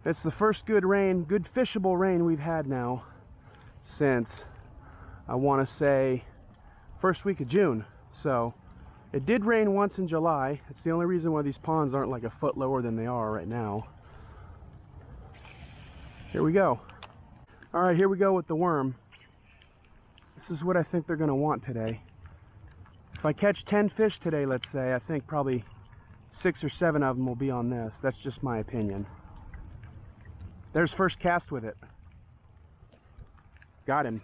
It's the first good rain, good fishable rain we've had now since, I want to say, first week of June. So it did rain once in July. It's the only reason why these ponds aren't like a foot lower than they are right now. Here we go. All right, here we go with the worm. This is what I think they're going to want today. If I catch 10 fish today, let's say, I think probably 6 or 7 of them will be on this. That's just my opinion. There's first cast with it. Got him.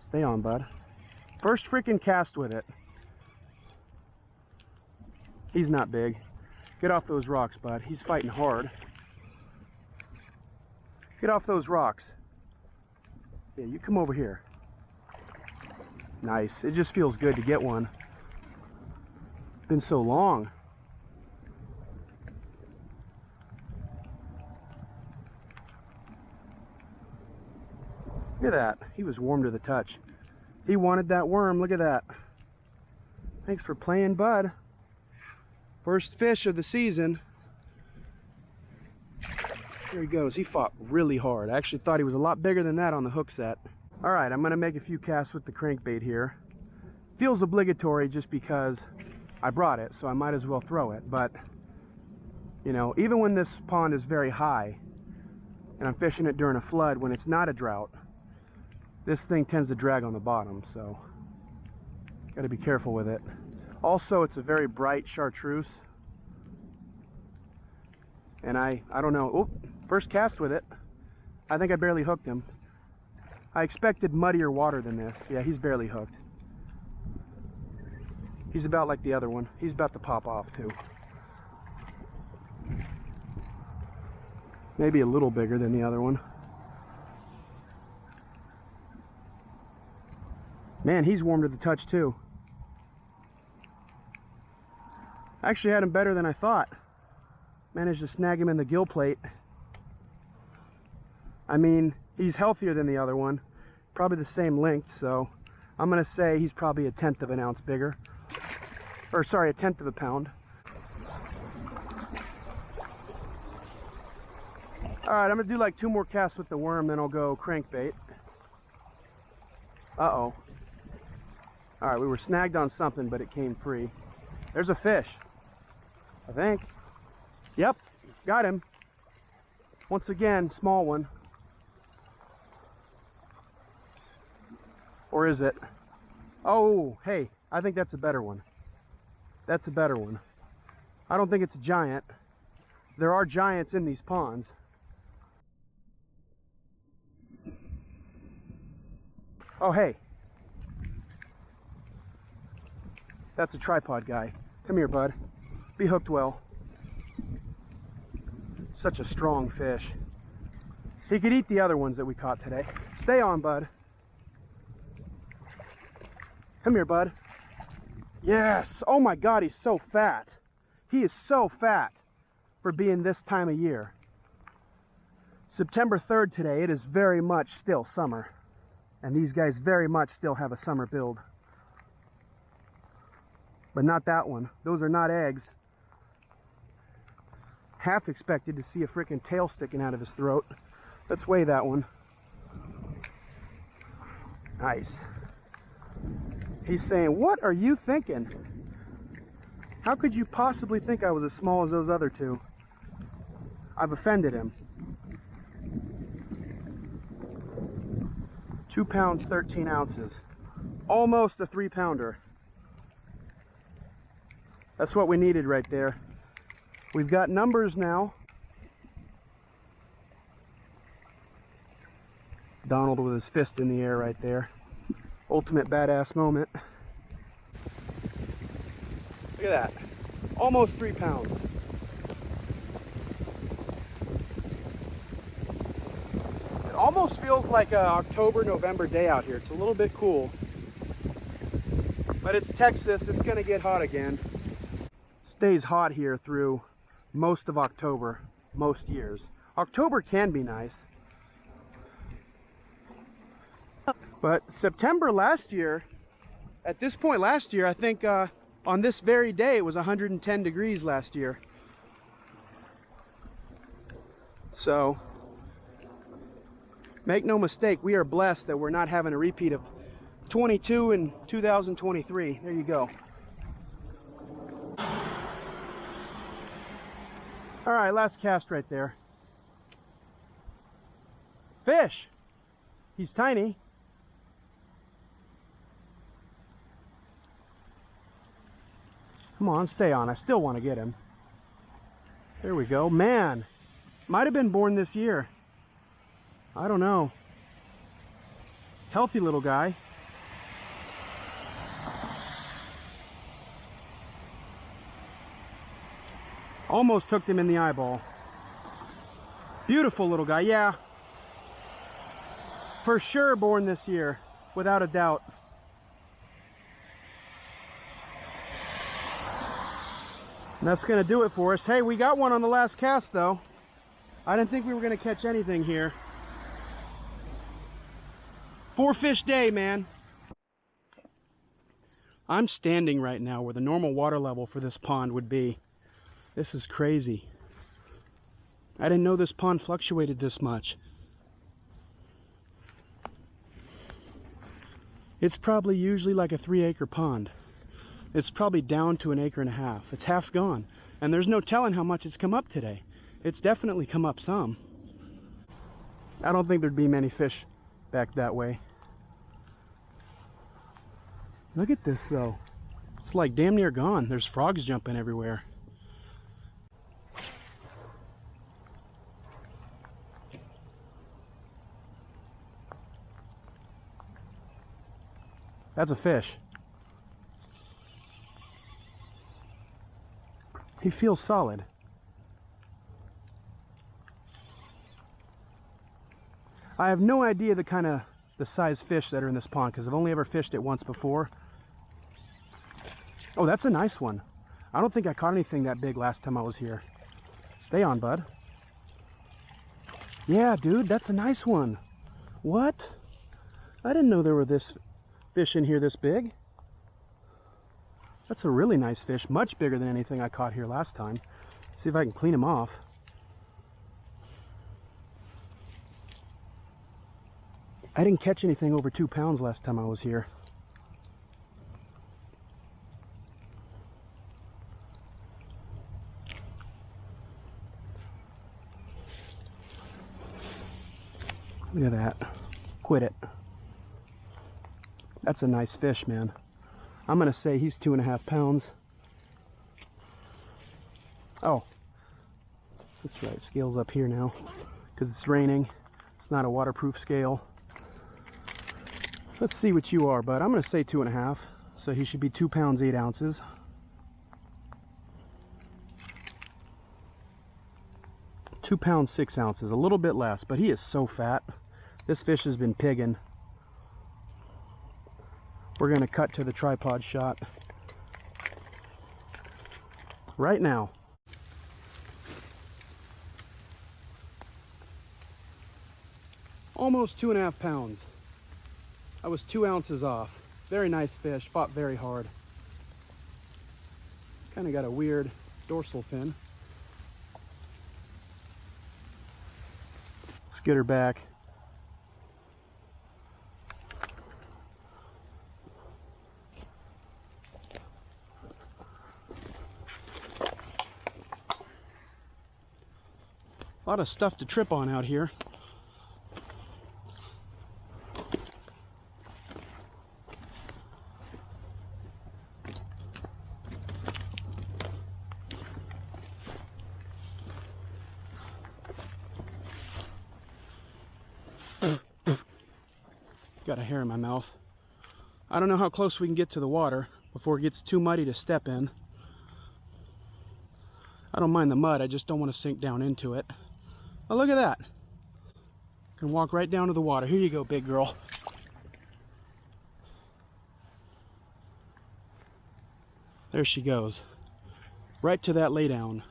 Stay on, bud. First freaking cast with it. He's not big. Get off those rocks, bud. He's fighting hard. Get off those rocks. Yeah, you come over here. Nice. It just feels good to get one. Been so long. Look at that. He was warm to the touch. He wanted that worm. Look at that. Thanks for playing, bud. First fish of the season. There he goes. He fought really hard. I actually thought he was a lot bigger than that on the hook set. All right, I'm going to make a few casts with the crankbait here. Feels obligatory just because I brought it, so I might as well throw it. But, you know, even when this pond is very high and I'm fishing it during a flood when it's not a drought, this thing tends to drag on the bottom, so got to be careful with it. Also, it's a very bright chartreuse, and I don't know. Oh, first cast with it. I think I barely hooked him. I expected muddier water than this. Yeah, he's barely hooked. He's about like the other one. He's about to pop off too. Maybe a little bigger than the other one. Man, he's warm to the touch too. I actually had him better than I thought. Managed to snag him in the gill plate. I mean, he's healthier than the other one. Probably the same length, so I'm gonna say he's probably 1/10 of an ounce bigger. Or sorry, 1/10 of a pound. All right, I'm gonna do like 2 more casts with the worm, then I'll go crankbait. Uh-oh. All right, we were snagged on something, but it came free. There's a fish, I think. Yep, got him. Once again, small one. Or is it? Oh, hey, I think that's a better one. That's a better one. I don't think it's a giant. There are giants in these ponds. Oh, hey. That's a tripod guy. Come here, bud. Be hooked well. Such a strong fish. He could eat the other ones that we caught today. Stay on, bud. Come here, bud. Yes. Oh my God, he's so fat. He is so fat for being this time of year. September 3rd today. It is very much still summer. And these guys very much still have a summer build. But not that one. Those are not eggs. Half expected to see a freaking tail sticking out of his throat. Let's weigh that one. Nice. He's saying, what are you thinking? How could you possibly think I was as small as those other two? I've offended him. 2 pounds, 13 ounces. Almost a 3-pounder. That's what we needed right there. We've got numbers now. Donald with his fist in the air right there. Ultimate badass moment. Look at that. Almost 3 pounds. It almost feels like an October, November day out here. It's a little bit cool. But it's Texas. It's going to get hot again. Stays hot here through most of October, most years. October can be nice. But September last year, at this point last year, I think on this very day it was 110 degrees last year. So make no mistake, we are blessed that we're not having a repeat of 22 in 2023. There you go. All right, last cast right there. Fish. He's tiny. Come on, stay on. I still want to get him. There we go. Man, might have been born this year. I don't know. Healthy little guy. Almost hooked him in the eyeball. Beautiful little guy. Yeah. For sure born this year, without a doubt. And that's going to do it for us. Hey, we got one on the last cast, though. I didn't think we were going to catch anything here. 4-fish day, man. I'm standing right now where the normal water level for this pond would be. This is crazy. I didn't know this pond fluctuated this much. It's probably usually like a 3-acre pond. It's probably down to 1.5 acres. It's half gone. And there's no telling how much it's come up today. It's definitely come up some. I don't think there'd be many fish back that way. Look at this though. It's like damn near gone. There's frogs jumping everywhere. That's a fish. He feels solid. I have no idea the size fish that are in this pond because I've only ever fished it once before. Oh, that's a nice one. I don't think I caught anything that big last time I was here. Stay on, bud. Yeah, dude, that's a nice one. What? I didn't know there were this fish in here this big. That's a really nice fish, much bigger than anything I caught here last time. See if I can clean him off. I didn't catch anything over 2 pounds last time I was here. Look at that. Quit it. That's a nice fish, man. I'm gonna say he's 2.5 pounds. Oh, that's right, scale's up here now because it's raining. It's not a waterproof scale. Let's see what you are, bud. I'm gonna say 2.5, so he should be 2 pounds 8 ounces. £2 6 ounces, a little bit less, but he is so fat. This fish has been pigging. We're gonna cut to the tripod shot right now. Almost 2.5 pounds. I was 2 ounces off. Very nice fish, fought very hard. Kind of got a weird dorsal fin. Let's get her back. A lot of stuff to trip on out here. Got a hair in my mouth. I don't know how close we can get to the water before it gets too muddy to step in. I don't mind the mud, I just don't want to sink down into it. Oh, look at that. Can walk right down to the water. Here you go, big girl. There she goes. Right to that lay down.